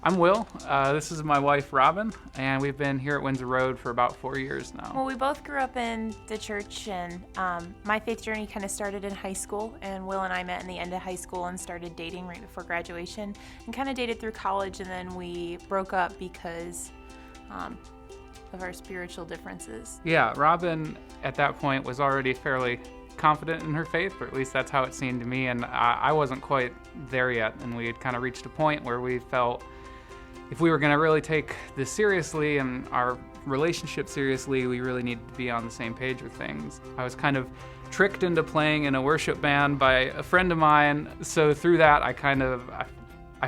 I'm Will. This is my wife, Robin, and we've been here at Windsor Road for about 4 years now. Well, we both grew up in the church, and my faith journey kind of started in high school, and Will and I met in the end of high school and started dating right before graduation, and kind of dated through college, and then we broke up because of our spiritual differences. Yeah, Robin at that point was already fairly confident in her faith, or at least that's how it seemed to me, and I wasn't quite there yet, and we had kind of reached a point where we felt if we were going to really take this seriously and our relationship seriously, we really needed to be on the same page with things. I was kind of tricked into playing in a worship band by a friend of mine, so through that I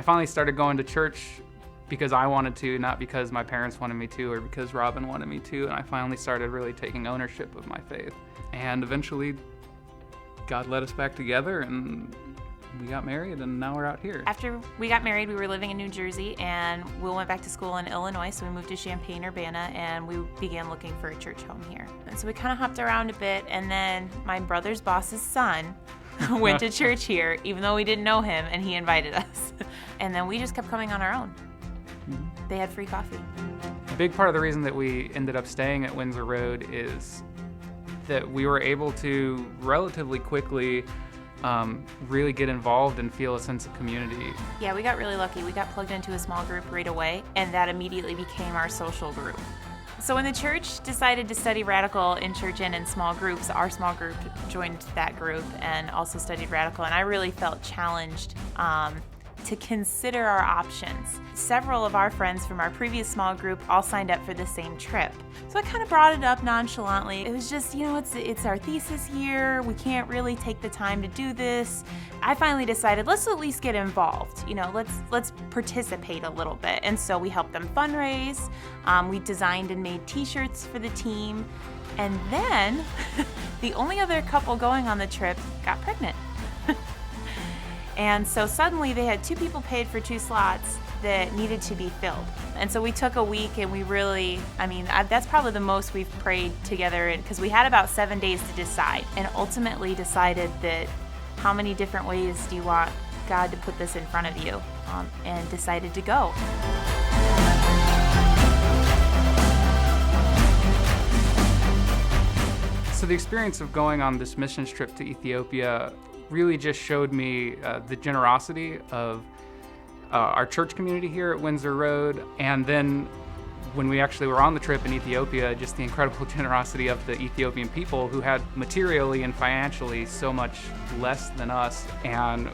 finally started going to church because I wanted to, not because my parents wanted me to or because Robin wanted me to, and I finally started really taking ownership of my faith. And eventually God led us back together and we got married, and now we're out here. After we got married, we were living in New Jersey, and Will went back to school in Illinois, so we moved to Champaign-Urbana, and we began looking for a church home here. And so we kind of hopped around a bit, and then my brother's boss's son went to church here, even though we didn't know him, and he invited us. And then we just kept coming on our own. They had free coffee. A big part of the reason that we ended up staying at Windsor Road is that we were able to relatively quickly really get involved and feel a sense of community. Yeah, we got really lucky. We got plugged into a small group right away, and that immediately became our social group. So when the church decided to study Radical in church and in small groups, our small group joined that group and also studied Radical, and I really felt challenged to consider our options. Several of our friends from our previous small group all signed up for the same trip. So I kind of brought it up nonchalantly. It was just, it's our thesis year. We can't really take the time to do this. I finally decided, let's at least get involved. Let's participate a little bit. And so we helped them fundraise. We designed and made t-shirts for the team. And then the only other couple going on the trip got pregnant. And so suddenly they had 2 people paid for 2 slots that needed to be filled. And so we took a week, and we really, that's probably the most we've prayed together, because we had about 7 days to decide, and ultimately decided that how many different ways do you want God to put this in front of you, and decided to go. So the experience of going on this missions trip to Ethiopia really just showed me the generosity of our church community here at Windsor Road, and then when we actually were on the trip in Ethiopia, just the incredible generosity of the Ethiopian people who had materially and financially so much less than us, and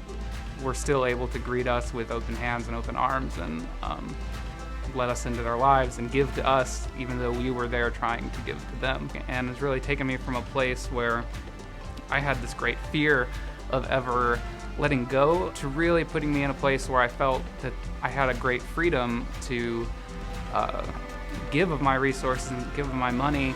were still able to greet us with open hands and open arms, and let us into their lives and give to us, even though we were there trying to give to them. And it's really taken me from a place where I had this great fear of ever letting go to really putting me in a place where I felt that I had a great freedom to give of my resources and give of my money,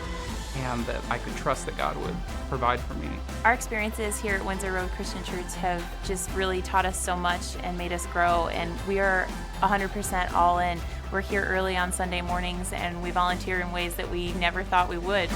and that I could trust that God would provide for me. Our experiences here at Windsor Road Christian Church have just really taught us so much and made us grow, and we are 100% all in. We're here early on Sunday mornings, and we volunteer in ways that we never thought we would.